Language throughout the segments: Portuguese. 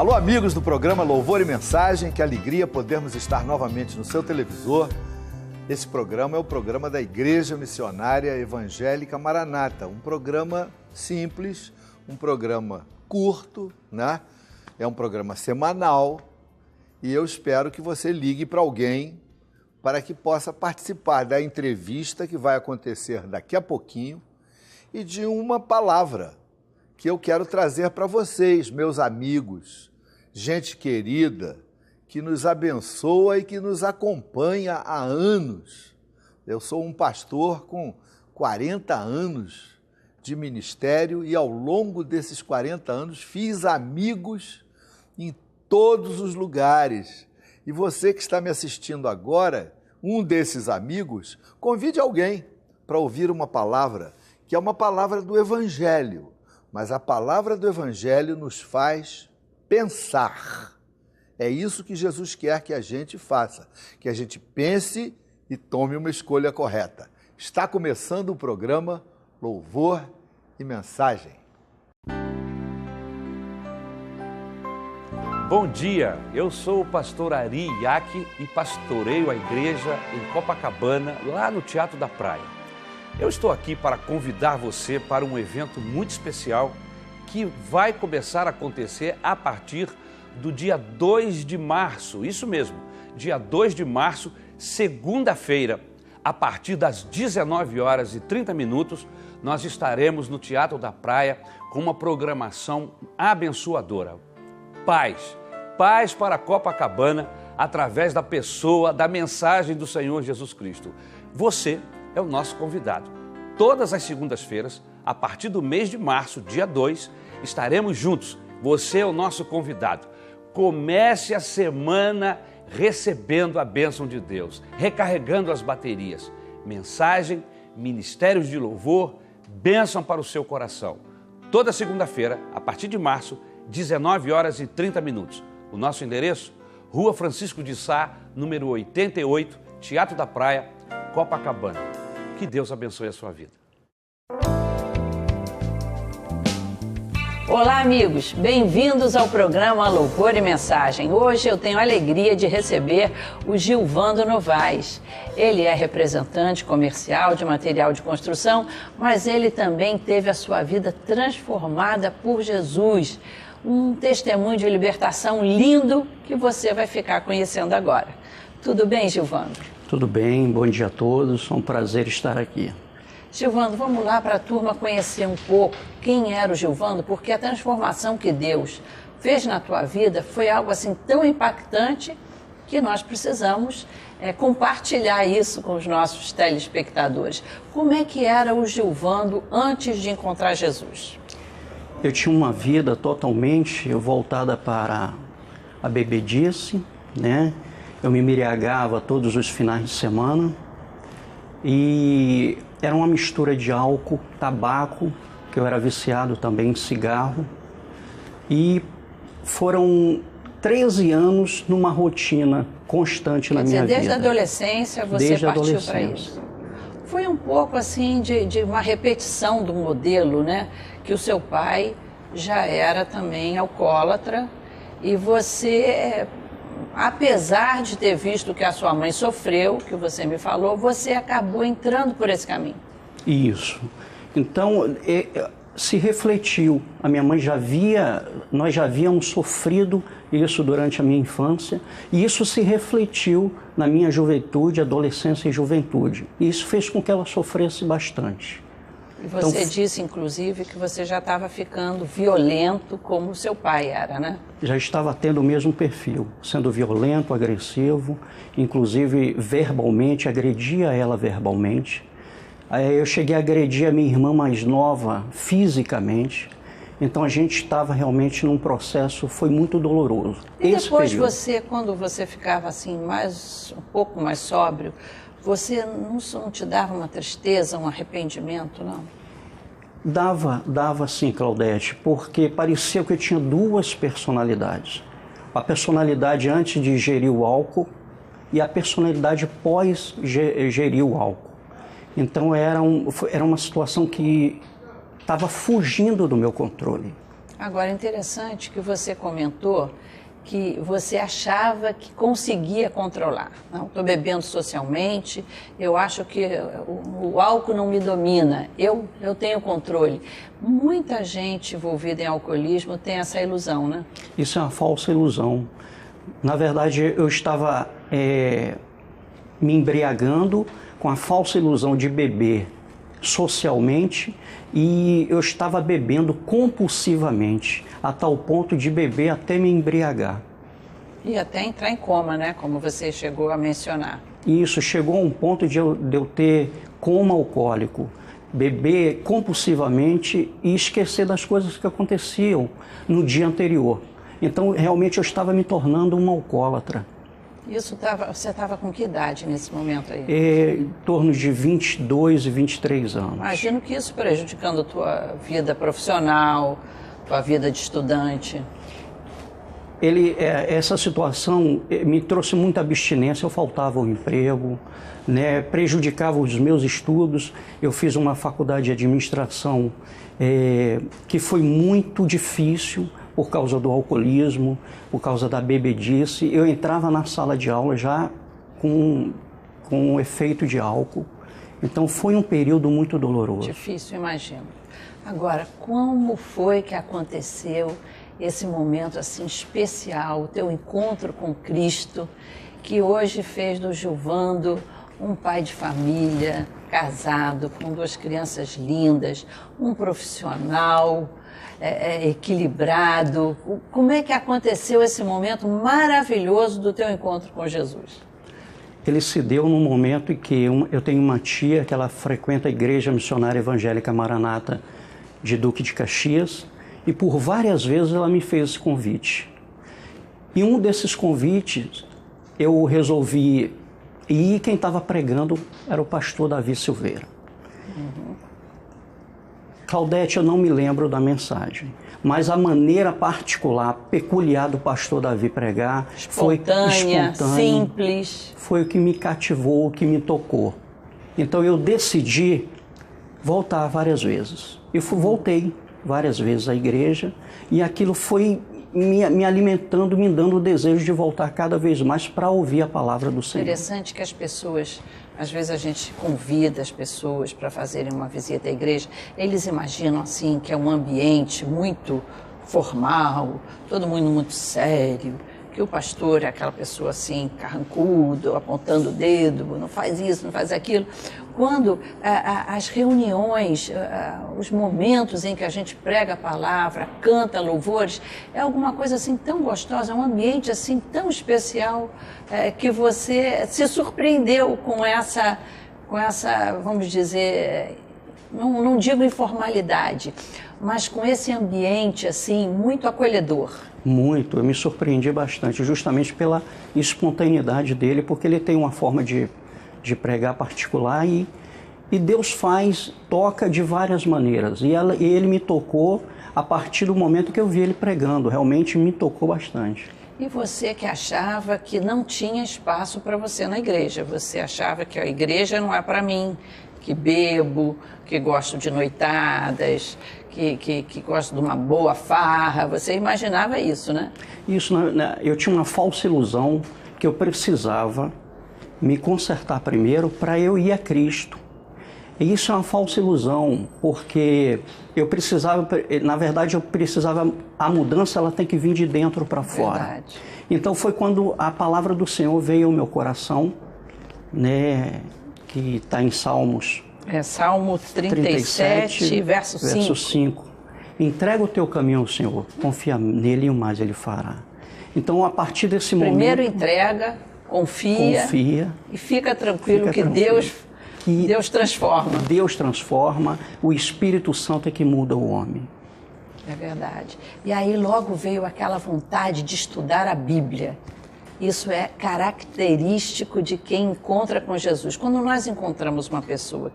Alô, amigos do programa Louvor e Mensagem, que alegria podermos estar novamente no seu televisor. Esse programa é o programa da Igreja Missionária Evangélica Maranata, um programa simples, um programa curto, né? É um programa semanal e eu espero que você ligue para alguém para que possa participar da entrevista que vai acontecer daqui a pouquinho e de uma palavra que eu quero trazer para vocês, meus amigos, gente querida, que nos abençoa e que nos acompanha há anos. Eu sou um pastor com 40 anos de ministério e ao longo desses 40 anos fiz amigos em todos os lugares. E você que está me assistindo agora, um desses amigos, convide alguém para ouvir uma palavra, que é uma palavra do Evangelho. Mas a palavra do Evangelho nos faz pensar. É isso que Jesus quer que a gente faça, que a gente pense e tome uma escolha correta. Está começando o programa Louvor e Mensagem. Bom dia, eu sou o pastor Ari Iaque e pastoreio a igreja em Copacabana, lá no Teatro da Praia. Eu estou aqui para convidar você para um evento muito especial que vai começar a acontecer a partir do dia 2 de março, isso mesmo, dia 2 de março, segunda-feira, a partir das 19h30, nós estaremos no Teatro da Praia com uma programação abençoadora. Paz para Copacabana, através da pessoa, da mensagem do Senhor Jesus Cristo. Você é o nosso convidado. Todas as segundas-feiras, a partir do mês de março, dia 2, estaremos juntos. Você é o nosso convidado. Comece a semana recebendo a bênção de Deus, recarregando as baterias. Mensagem, ministérios de louvor, bênção para o seu coração. Toda segunda-feira, a partir de março, 19h30. O nosso endereço, Rua Francisco de Sá, número 88, Teatro da Praia, Copacabana. Que Deus abençoe a sua vida. Olá, amigos, bem-vindos ao programa Louvor e Mensagem. Hoje eu tenho a alegria de receber o Gilvando Novaes. Ele é representante comercial de material de construção, mas ele também teve a sua vida transformada por Jesus. Um testemunho de libertação lindo que você vai ficar conhecendo agora. Tudo bem, Gilvando? Tudo bem, bom dia a todos, é um prazer estar aqui. Gilvando, vamos lá para a turma conhecer um pouco quem era o Gilvando, porque a transformação que Deus fez na tua vida foi algo assim tão impactante que nós precisamos compartilhar isso com os nossos telespectadores. Como é que era o Gilvando antes de encontrar Jesus? Eu tinha uma vida totalmente voltada para a bebedice, né? Eu me embriagava todos os finais de semana e era uma mistura de álcool, tabaco, que eu era viciado também em cigarro. E foram 13 anos numa rotina constante na minha vida. Desde a adolescência você partiu para isso. Foi um pouco assim de uma repetição do modelo, né? Que o seu pai já era também alcoólatra e você, apesar de ter visto que a sua mãe sofreu, que você me falou, você acabou entrando por esse caminho. Isso. Então, se refletiu. A minha mãe nós já havíamos sofrido isso durante a minha infância, e isso se refletiu na minha juventude, adolescência e juventude. E isso fez com que ela sofresse bastante. E você disse, inclusive, que você já estava ficando violento como o seu pai era, né? Já estava tendo o mesmo perfil, sendo violento, agressivo, inclusive verbalmente, agredia ela verbalmente. Aí eu cheguei a agredir a minha irmã mais nova fisicamente. Então a gente estava realmente num processo, foi muito doloroso. E depois quando você ficava assim, um pouco mais sóbrio, você não te dava uma tristeza, um arrependimento, não? Dava sim, Claudete, porque parecia que eu tinha duas personalidades. A personalidade antes de gerir o álcool e a personalidade pós gerir o álcool. Então era uma situação que estava fugindo do meu controle. Agora, é interessante que você comentou que você achava que conseguia controlar. Não, estou bebendo socialmente, eu acho que o álcool não me domina, eu tenho controle. Muita gente envolvida em alcoolismo tem essa ilusão, né? Isso é uma falsa ilusão. Na verdade, eu estava me embriagando com a falsa ilusão de beber socialmente e eu estava bebendo compulsivamente, a tal ponto de beber até me embriagar. E até entrar em coma, né? Como você chegou a mencionar. Isso, chegou a um ponto de eu ter coma alcoólico, beber compulsivamente e esquecer das coisas que aconteciam no dia anterior. Então, realmente, eu estava me tornando um alcoólatra. Você estava com que idade nesse momento aí? Em torno de 22 e 23 anos. Imagino que isso prejudicando a tua vida profissional, tua vida de estudante. Essa situação me trouxe muita abstinência, eu faltava ao emprego, né, prejudicava os meus estudos. Eu fiz uma faculdade de administração que foi muito difícil por causa do alcoolismo, por causa da bebedice. Eu entrava na sala de aula já com efeito de álcool. Então foi um período muito doloroso. Difícil, imagino. Agora, como foi que aconteceu esse momento assim especial, o teu encontro com Cristo, que hoje fez do Gilvando um pai de família, casado, com 2 crianças lindas, um profissional equilibrado? Como é que aconteceu esse momento maravilhoso do teu encontro com Jesus? Ele se deu num momento em que eu tenho uma tia que ela frequenta a Igreja Missionária Evangélica Maranata de Duque de Caxias, e por várias vezes ela me fez esse convite. E um desses convites eu resolvi ir, e quem estava pregando era o pastor Davi Silveira. Claudete, eu não me lembro da mensagem, mas a maneira particular, peculiar do pastor Davi pregar foi espontânea, simples. Foi o que me cativou, o que me tocou. Então eu decidi voltar várias vezes. Eu voltei várias vezes à igreja e aquilo foi me alimentando, me dando o desejo de voltar cada vez mais para ouvir a palavra do Senhor. Interessante que as pessoas, às vezes a gente convida as pessoas para fazerem uma visita à igreja, eles imaginam assim que é um ambiente muito formal, todo mundo muito sério, que o pastor é aquela pessoa assim, carrancudo, apontando o dedo, não faz isso, não faz aquilo. Quando as reuniões, os momentos em que a gente prega a palavra, canta louvores, é alguma coisa assim tão gostosa, é um ambiente assim tão especial, que você se surpreendeu com essa, vamos dizer, não digo informalidade, mas com esse ambiente assim muito acolhedor. Muito, eu me surpreendi bastante, justamente pela espontaneidade dele, porque ele tem uma forma de pregar particular e Deus toca de várias maneiras. E ele me tocou a partir do momento que eu vi ele pregando, realmente me tocou bastante. E você que achava que não tinha espaço para você na igreja, você achava que a igreja não é para mim, que bebo, que gosto de noitadas, que gosto de uma boa farra, você imaginava isso, né? Isso, eu tinha uma falsa ilusão que eu precisava me consertar primeiro para eu ir a Cristo. E isso é uma falsa ilusão, porque eu precisava, na verdade, a mudança ela tem que vir de dentro para fora. Verdade. Então foi quando a palavra do Senhor veio ao meu coração, né, que está em Salmos. Salmo 37, verso 5. Entrega o teu caminho ao Senhor, confia nele e o mais ele fará. Então, a partir desse momento... Primeiro entrega, confia e fica tranquilo que Deus transforma. Deus transforma, o Espírito Santo é que muda o homem. É verdade. E aí logo veio aquela vontade de estudar a Bíblia. Isso é característico de quem encontra com Jesus. Quando nós encontramos uma pessoa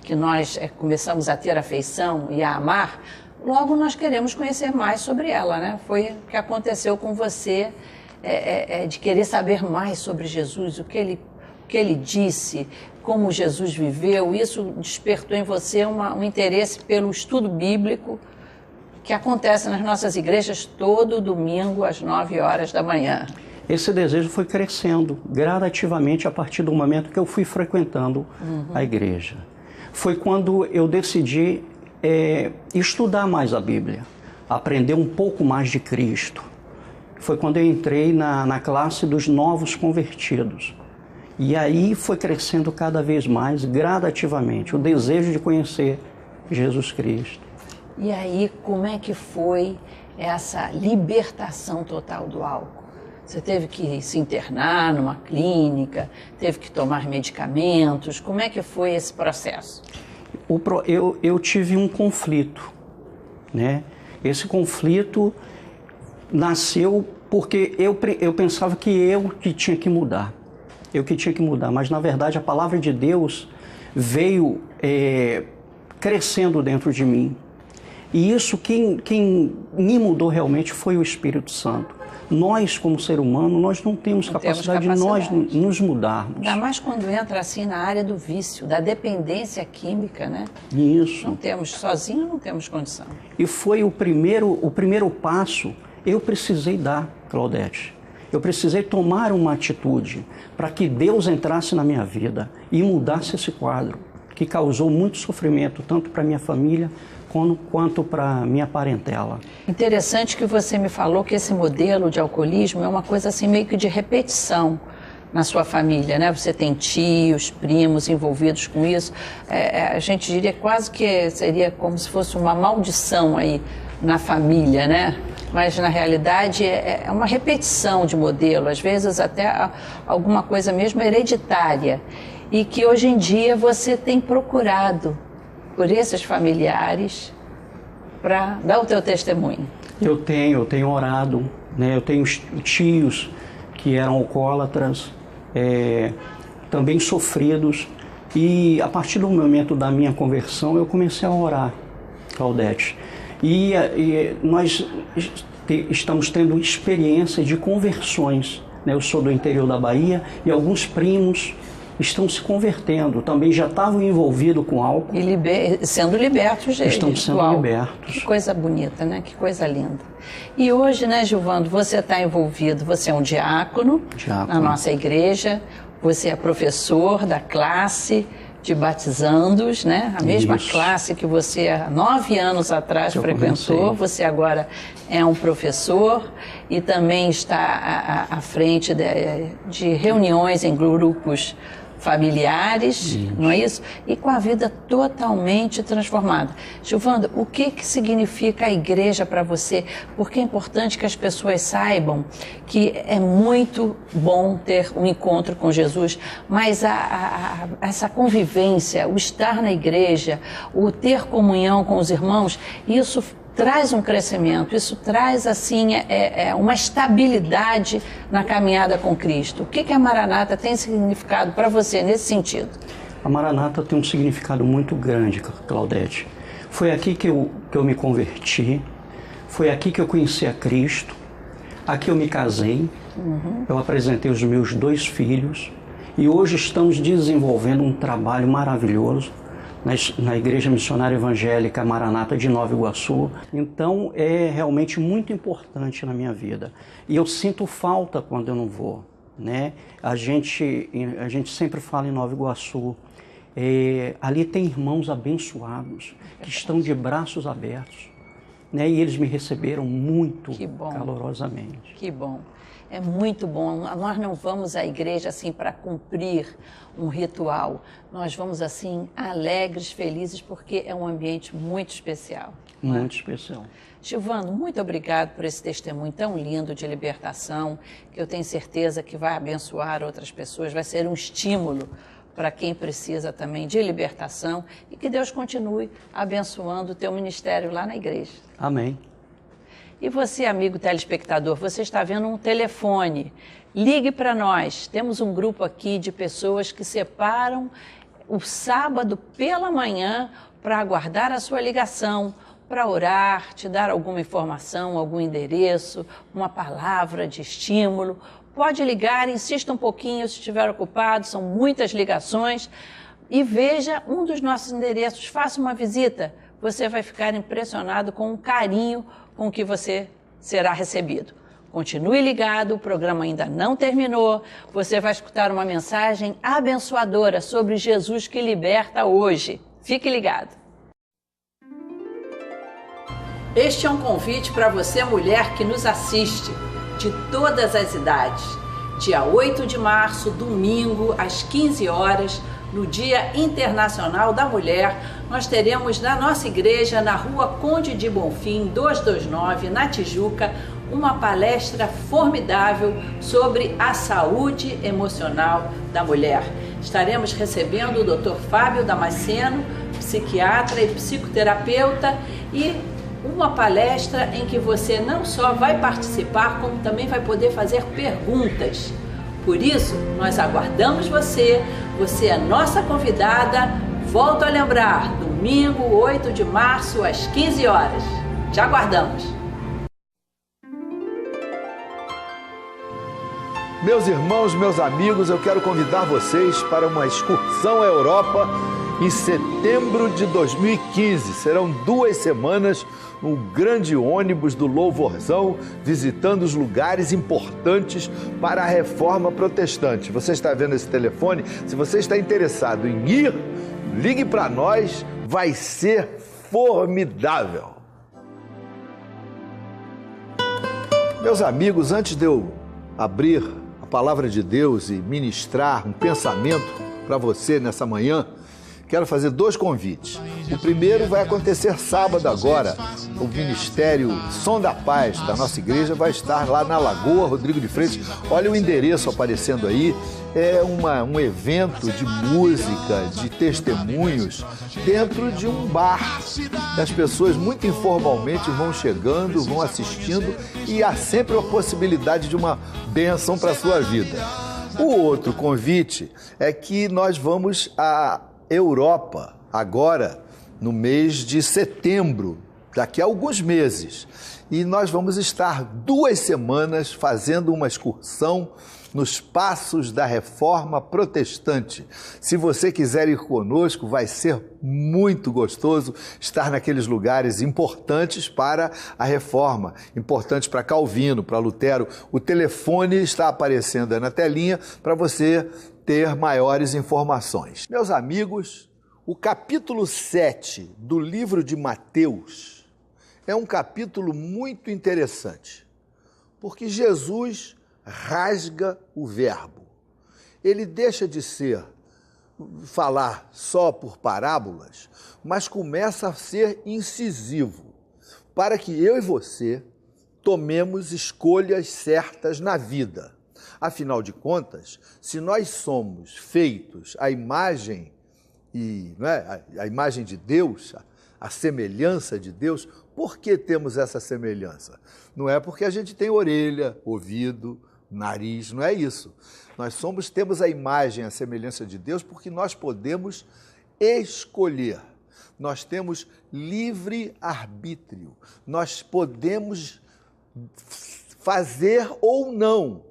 que nós começamos a ter afeição e a amar, logo nós queremos conhecer mais sobre ela, né? Foi o que aconteceu com você, de querer saber mais sobre Jesus, o que ele disse, como Jesus viveu. Isso despertou em você um interesse pelo estudo bíblico, que acontece nas nossas igrejas todo domingo às 9 horas da manhã. Esse desejo foi crescendo gradativamente a partir do momento que eu fui frequentando a igreja. Foi quando eu decidi estudar mais a Bíblia, aprender um pouco mais de Cristo. Foi quando eu entrei na classe dos novos convertidos. E aí foi crescendo cada vez mais, gradativamente, o desejo de conhecer Jesus Cristo. E aí, como é que foi essa libertação total do álcool? Você teve que se internar numa clínica, teve que tomar medicamentos, como é que foi esse processo? Eu tive um conflito, né? Esse conflito nasceu porque eu pensava que eu que tinha que mudar. Eu que tinha que mudar, mas na verdade a palavra de Deus veio crescendo dentro de mim. E isso, quem me mudou realmente foi o Espírito Santo. Nós, como ser humano, nós não temos capacidade de nós nos mudarmos. Ainda mais quando entra assim na área do vício, da dependência química, né? Isso. Não temos, sozinho não temos condição. E foi o primeiro passo, eu precisei dar, Claudete. Eu precisei tomar uma atitude para que Deus entrasse na minha vida e mudasse esse quadro, que causou muito sofrimento, tanto para minha família quanto para minha parentela. Interessante que você me falou que esse modelo de alcoolismo é uma coisa assim meio que de repetição na sua família, né? Você tem tios, primos envolvidos com isso. A gente diria quase que seria como se fosse uma maldição aí na família, né? Mas na realidade é uma repetição de modelo, às vezes até alguma coisa mesmo hereditária. E que hoje em dia você tem procurado por esses familiares para dar o teu testemunho. Eu tenho orado, né? Eu tenho tios que eram alcoólatras, também sofridos, e a partir do momento da minha conversão eu comecei a orar, Claudete, e nós estamos tendo experiência de conversões, né? Eu sou do interior da Bahia e alguns primos estão se convertendo, também já estavam envolvidos com álcool. E sendo libertos, gente. Estão sendo libertos. Que coisa bonita, né? Que coisa linda. E hoje, né, Gilvando, você está envolvido, você é um diácono na nossa igreja, você é professor da classe de batizandos, né? A mesma classe que você há 9 anos atrás frequentou, você agora é um professor e também está à frente de reuniões em grupos familiares, não é isso? E com a vida totalmente transformada. Gilvando, o que significa a igreja para você? Porque é importante que as pessoas saibam que é muito bom ter um encontro com Jesus, mas essa convivência, o estar na igreja, o ter comunhão com os irmãos, isso traz um crescimento, isso traz assim uma estabilidade na caminhada com Cristo. O que a Maranata tem significado para você nesse sentido? A Maranata tem um significado muito grande, Claudete. Foi aqui que eu me converti, foi aqui que eu conheci a Cristo, aqui eu me casei, eu apresentei os meus 2 filhos e hoje estamos desenvolvendo um trabalho maravilhoso na Igreja Missionária Evangélica Maranata de Nova Iguaçu. Então é realmente muito importante na minha vida. E eu sinto falta quando eu não vou, né? A gente sempre fala em Nova Iguaçu, ali tem irmãos abençoados que estão de braços abertos, né? E eles me receberam muito calorosamente. Que bom. É muito bom. Nós não vamos à igreja assim para cumprir um ritual. Nós vamos assim alegres, felizes, porque é um ambiente muito especial. Muito especial. Gilvando, muito obrigado por esse testemunho tão lindo de libertação, que eu tenho certeza que vai abençoar outras pessoas, vai ser um estímulo para quem precisa também de libertação e que Deus continue abençoando o teu ministério lá na igreja. Amém. E você, amigo telespectador, você está vendo um telefone. Ligue para nós. Temos um grupo aqui de pessoas que separam o sábado pela manhã para aguardar a sua ligação, para orar, te dar alguma informação, algum endereço, uma palavra de estímulo. Pode ligar, insista um pouquinho se estiver ocupado, são muitas ligações. E veja um dos nossos endereços, faça uma visita. você vai ficar impressionado com o carinho com que você será recebido. Continue ligado, o programa ainda não terminou. Você vai escutar uma mensagem abençoadora sobre Jesus que liberta hoje. Fique ligado. Este é um convite para você, mulher que nos assiste, de todas as idades. Dia 8 de março, domingo, às 15 horas, no Dia Internacional da Mulher, nós teremos na nossa igreja, na Rua Conde de Bonfim, 229, na Tijuca, uma palestra formidável sobre a saúde emocional da mulher. Estaremos recebendo o Dr. Fábio Damasceno, psiquiatra e psicoterapeuta, e uma palestra em que você não só vai participar, como também vai poder fazer perguntas. Por isso, nós aguardamos você. Você é nossa convidada. Volto a lembrar, domingo, 8 de março, às 15 horas. Te aguardamos. Meus irmãos, meus amigos, eu quero convidar vocês para uma excursão à Europa em setembro de 2015. Serão 2 semanas no grande ônibus do Louvorzão, visitando os lugares importantes para a reforma protestante. Você está vendo esse telefone? Se você está interessado em ir, ligue para nós, vai ser formidável. Meus amigos, antes de eu abrir a palavra de Deus e ministrar um pensamento para você nessa manhã, quero fazer 2 convites. O primeiro vai acontecer sábado agora. O Ministério Som da Paz da nossa igreja vai estar lá na Lagoa Rodrigo de Freitas. Olha o endereço aparecendo aí. É um evento de música, de testemunhos, dentro de um bar. As pessoas muito informalmente vão chegando, vão assistindo, e há sempre a possibilidade de uma bênção para a sua vida. O outro convite é que nós vamos à Europa agora, no mês de setembro, daqui a alguns meses. E nós vamos estar 2 semanas fazendo uma excursão nos passos da Reforma Protestante. Se você quiser ir conosco, vai ser muito gostoso estar naqueles lugares importantes para a Reforma, importantes para Calvino, para Lutero. O telefone está aparecendo aí na telinha para você ter maiores informações. Meus amigos, o capítulo 7 do livro de Mateus é um capítulo muito interessante, porque Jesus rasga o verbo. Ele deixa de falar só por parábolas, mas começa a ser incisivo, para que eu e você tomemos escolhas certas na vida. Afinal de contas, se nós somos feitos à imagem a imagem de Deus, a semelhança de Deus, por que temos essa semelhança? Não é porque a gente tem orelha, ouvido, nariz, não é isso. Nós temos a imagem, a semelhança de Deus porque nós podemos escolher. Nós temos livre arbítrio. Nós podemos fazer ou não,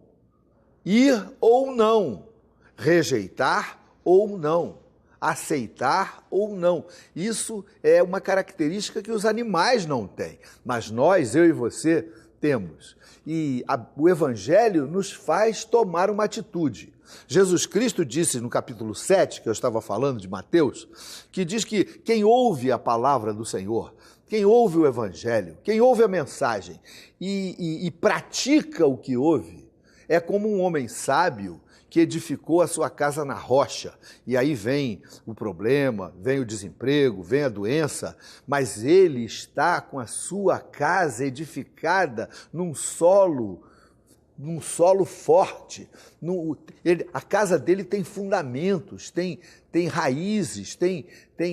ir ou não, rejeitar ou não, aceitar ou não. Isso é uma característica que os animais não têm, mas nós, eu e você, temos. E o Evangelho nos faz tomar uma atitude. Jesus Cristo disse no capítulo 7, que eu estava falando de Mateus, que diz que quem ouve a palavra do Senhor, quem ouve o Evangelho, quem ouve a mensagem e pratica o que ouve, é como um homem sábio que edificou a sua casa na rocha. E aí vem o problema, vem o desemprego, vem a doença, mas ele está com a sua casa edificada num solo forte. A casa dele tem fundamentos, tem raízes, tem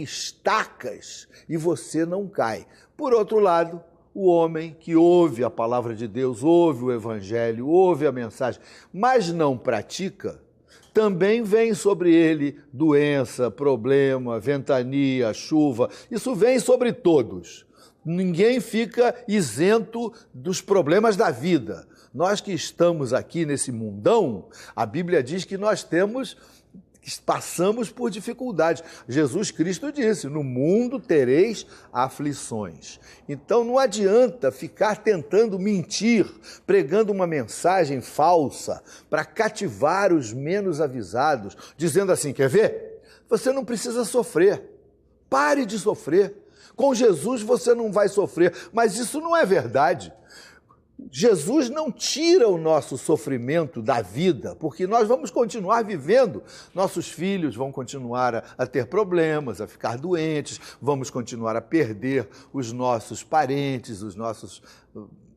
estacas, e você não cai. Por outro lado, o homem que ouve a palavra de Deus, ouve o Evangelho, ouve a mensagem, mas não pratica, também vem sobre ele doença, problema, ventania, chuva. Isso vem sobre todos. Ninguém fica isento dos problemas da vida. Nós que estamos aqui nesse mundão, a Bíblia diz que nós temos passamos por dificuldades. Jesus Cristo disse, no mundo tereis aflições. Então não adianta ficar tentando mentir, pregando uma mensagem falsa para cativar os menos avisados, dizendo assim, quer ver? Você não precisa sofrer, pare de sofrer. Com Jesus você não vai sofrer, mas isso não é verdade. Jesus não tira o nosso sofrimento da vida, porque nós vamos continuar vivendo. Nossos filhos vão continuar a ter problemas, a ficar doentes, vamos continuar a perder os nossos parentes, os nossos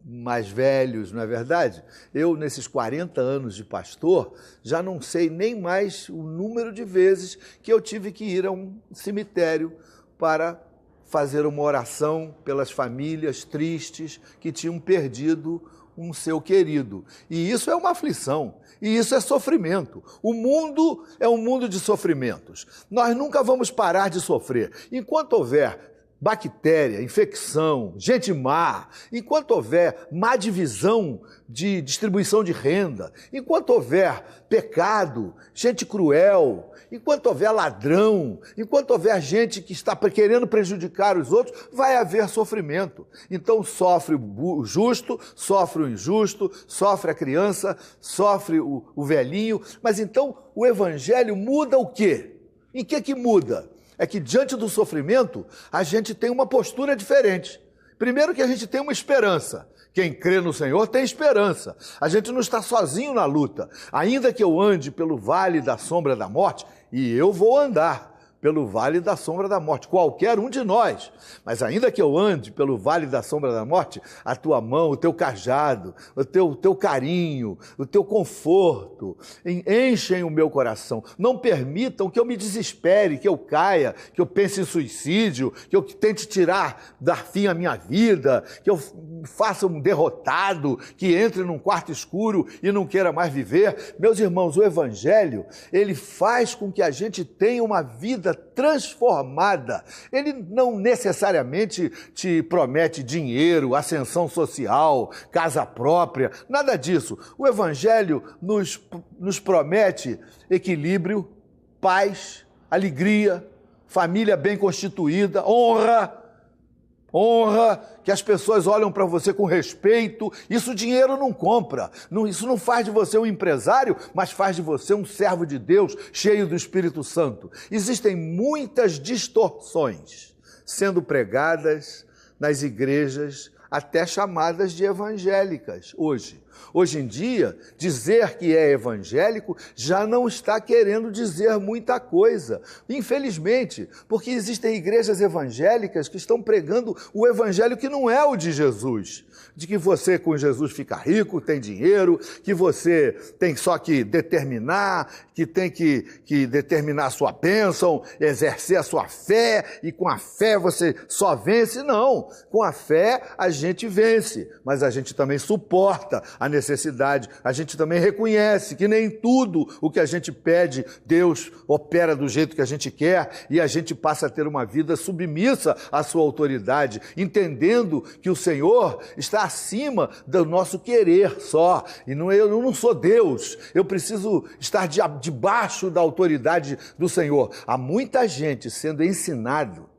mais velhos, não é verdade? Eu, nesses 40 anos de pastor, já não sei nem mais o número de vezes que eu tive que ir a um cemitério para fazer uma oração pelas famílias tristes que tinham perdido um seu querido. E isso é uma aflição, e isso é sofrimento. O mundo é um mundo de sofrimentos. Nós nunca vamos parar de sofrer. Enquanto houver bactéria, infecção, gente má, enquanto houver má divisão de distribuição de renda, enquanto houver pecado, gente cruel, enquanto houver ladrão, enquanto houver gente que está querendo prejudicar os outros, vai haver sofrimento. Então sofre o justo, sofre o injusto, sofre a criança, sofre o velhinho, mas então o evangelho muda o quê? Em que muda? É que diante do sofrimento, a gente tem uma postura diferente. Primeiro que a gente tem uma esperança. Quem crê no Senhor tem esperança. A gente não está sozinho na luta. Ainda que eu ande pelo vale da sombra da morte, e eu vou andar pelo vale da sombra da morte, qualquer um de nós. Mas ainda que eu ande pelo vale da sombra da morte, a tua mão, o teu cajado, o teu carinho, o teu conforto, enchem o meu coração. Não permitam que eu me desespere, que eu caia, que eu pense em suicídio, que eu tente dar fim à minha vida, que eu faça um derrotado, que entre num quarto escuro e não queira mais viver. Meus irmãos, o Evangelho, ele faz com que a gente tenha uma vida transformada. Ele não necessariamente te promete dinheiro, ascensão social, casa própria, nada disso. O Evangelho nos promete equilíbrio, paz, alegria, família bem constituída, honra, que as pessoas olham para você com respeito. Isso o dinheiro não compra. Isso não faz de você um empresário, mas faz de você um servo de Deus, cheio do Espírito Santo. Existem muitas distorções sendo pregadas nas igrejas, até chamadas de evangélicas hoje. Hoje em dia, dizer que é evangélico já não está querendo dizer muita coisa, infelizmente, porque existem igrejas evangélicas que estão pregando o evangelho que não é o de Jesus, de que você com Jesus fica rico, tem dinheiro, que você tem só que determinar, que tem que determinar a sua bênção, exercer a sua fé, e com a fé você só vence. Não, com a fé a gente vence, mas a gente também suporta a necessidade, a gente também reconhece que nem tudo o que a gente pede, Deus opera do jeito que a gente quer, e a gente passa a ter uma vida submissa à sua autoridade, entendendo que o Senhor está acima do nosso querer só, e eu não sou Deus, eu preciso estar debaixo da autoridade do Senhor. Há muita gente sendo ensinado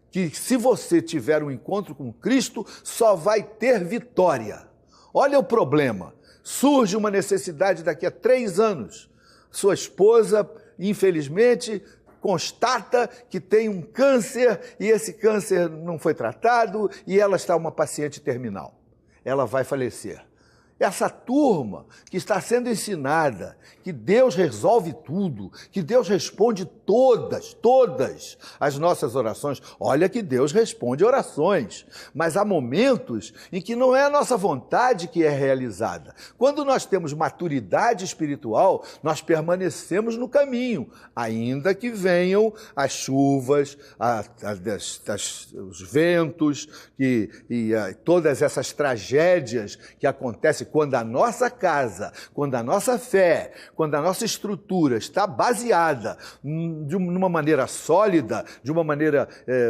que se você tiver um encontro com Cristo, só vai ter vitória. Olha o problema, surge uma necessidade daqui a 3 anos, sua esposa, infelizmente, constata que tem um câncer, e esse câncer não foi tratado, e ela está uma paciente terminal. Ela vai falecer. Essa turma que está sendo ensinada que Deus resolve tudo, que Deus responde todas as nossas orações. Olha que Deus responde orações, mas há momentos em que não é a nossa vontade que é realizada. Quando nós temos maturidade espiritual, nós permanecemos no caminho, ainda que venham as chuvas, os ventos, e todas essas tragédias que acontecem quando a nossa casa, quando a nossa fé, quando a nossa estrutura está baseada numa maneira sólida, de uma maneira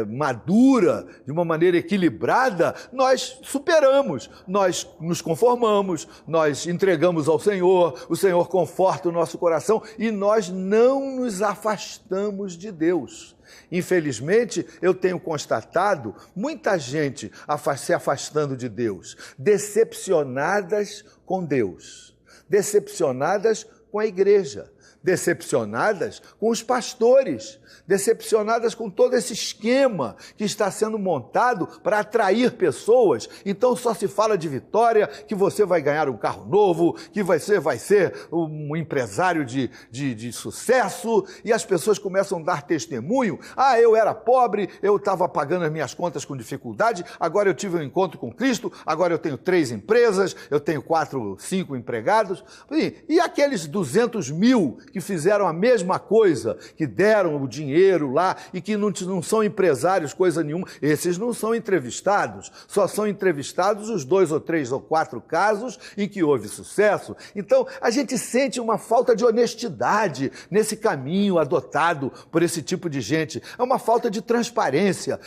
madura, de uma maneira equilibrada, nós superamos, nós nos conformamos, nós entregamos ao Senhor, o Senhor conforta o nosso coração e nós não nos afastamos de Deus. Infelizmente, eu tenho constatado muita gente se afastando de Deus, decepcionadas com Deus, decepcionadas com a igreja, decepcionadas com os pastores, decepcionadas com todo esse esquema que está sendo montado para atrair pessoas. Então só se fala de vitória, que você vai ganhar um carro novo, que você vai ser um empresário de sucesso, e as pessoas começam a dar testemunho. Eu era pobre, eu estava pagando as minhas contas com dificuldade, agora eu tive um encontro com Cristo, agora eu tenho 3 empresas, eu tenho 4, 5 empregados. E aqueles 200 mil que fizeram a mesma coisa, que deram o dinheiro lá e que não são empresários, coisa nenhuma, esses não são entrevistados, só são entrevistados os 2 ou 3 ou 4 casos em que houve sucesso. Então, a gente sente uma falta de honestidade nesse caminho adotado por esse tipo de gente. É uma falta de transparência,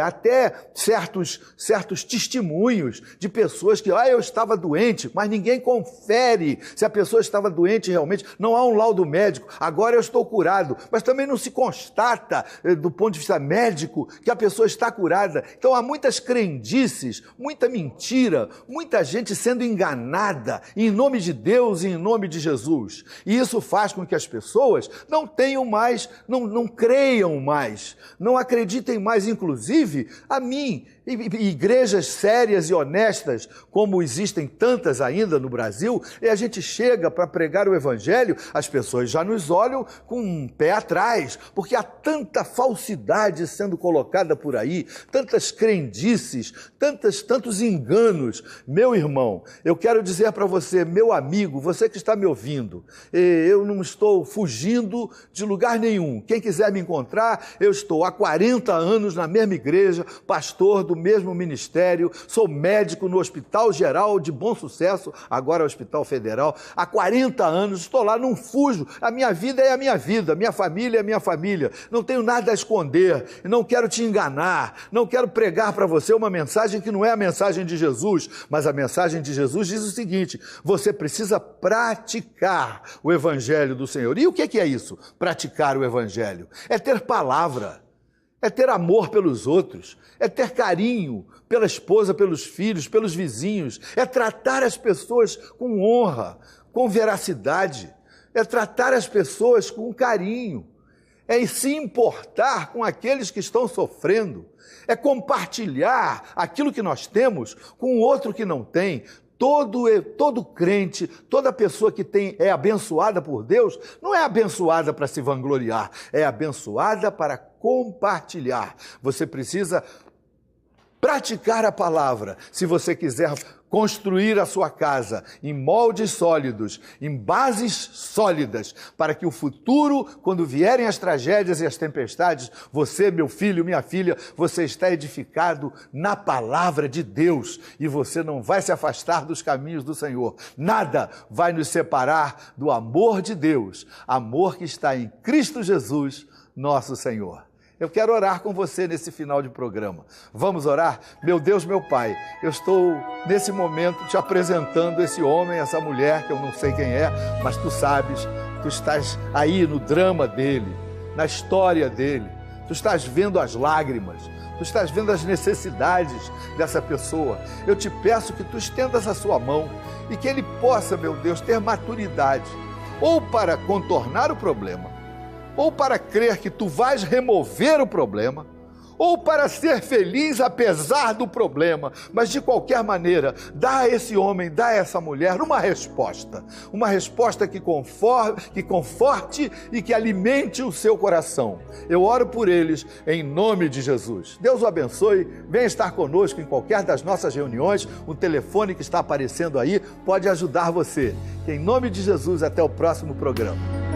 até certos testemunhos de pessoas que, eu estava doente, mas ninguém confere se a pessoa estava doente realmente, não há um laudo médico, agora eu estou curado, mas também não se constata do ponto de vista médico que a pessoa está curada. Então há muitas crendices, muita mentira, muita gente sendo enganada em nome de Deus e em nome de Jesus. E isso faz com que as pessoas não tenham mais, não creiam mais, não acreditem mais, inclusive a mim. Igrejas sérias e honestas, como existem tantas ainda no Brasil, e a gente chega para pregar o Evangelho, as pessoas já nos olham com um pé atrás, porque há tanta falsidade sendo colocada por aí, tantas crendices, tantos enganos. Meu irmão, eu quero dizer para você, meu amigo, você que está me ouvindo, eu não estou fugindo de lugar nenhum. Quem quiser me encontrar, eu estou há 40 anos na mesma igreja, pastor do mesmo ministério, sou médico no Hospital Geral de Bom Sucesso, agora é o Hospital Federal, há 40 anos, estou lá, não fujo, a minha vida é a minha vida, minha família é a minha família, não tenho nada a esconder, não quero te enganar, não quero pregar para você uma mensagem que não é a mensagem de Jesus, mas a mensagem de Jesus diz o seguinte: você precisa praticar o Evangelho do Senhor. E o que é isso? Praticar o Evangelho é ter palavra, é ter amor pelos outros, é ter carinho pela esposa, pelos filhos, pelos vizinhos, é tratar as pessoas com honra, com veracidade, é tratar as pessoas com carinho, é se importar com aqueles que estão sofrendo, é compartilhar aquilo que nós temos com o outro que não tem. Todo crente, toda pessoa que é abençoada por Deus, não é abençoada para se vangloriar, é abençoada para compartilhar. Você precisa praticar a palavra, se você quiser construir a sua casa em moldes sólidos, em bases sólidas, para que o futuro, quando vierem as tragédias e as tempestades, você, meu filho, minha filha, você está edificado na palavra de Deus e você não vai se afastar dos caminhos do Senhor. Nada vai nos separar do amor de Deus, amor que está em Cristo Jesus, nosso Senhor. Eu quero orar com você nesse final de programa. Vamos orar? Meu Deus, meu Pai, eu estou nesse momento te apresentando esse homem, essa mulher, que eu não sei quem é, mas tu sabes, tu estás aí no drama dele, na história dele, tu estás vendo as lágrimas, tu estás vendo as necessidades dessa pessoa. Eu te peço que tu estendas a sua mão e que ele possa, meu Deus, ter maturidade, ou para contornar o problema, ou para crer que tu vais remover o problema, ou para ser feliz apesar do problema, mas de qualquer maneira, dá a esse homem, dá a essa mulher uma resposta que conforte e que alimente o seu coração. Eu oro por eles em nome de Jesus. Deus o abençoe, venha estar conosco em qualquer das nossas reuniões, o telefone que está aparecendo aí pode ajudar você. Em nome de Jesus, até o próximo programa.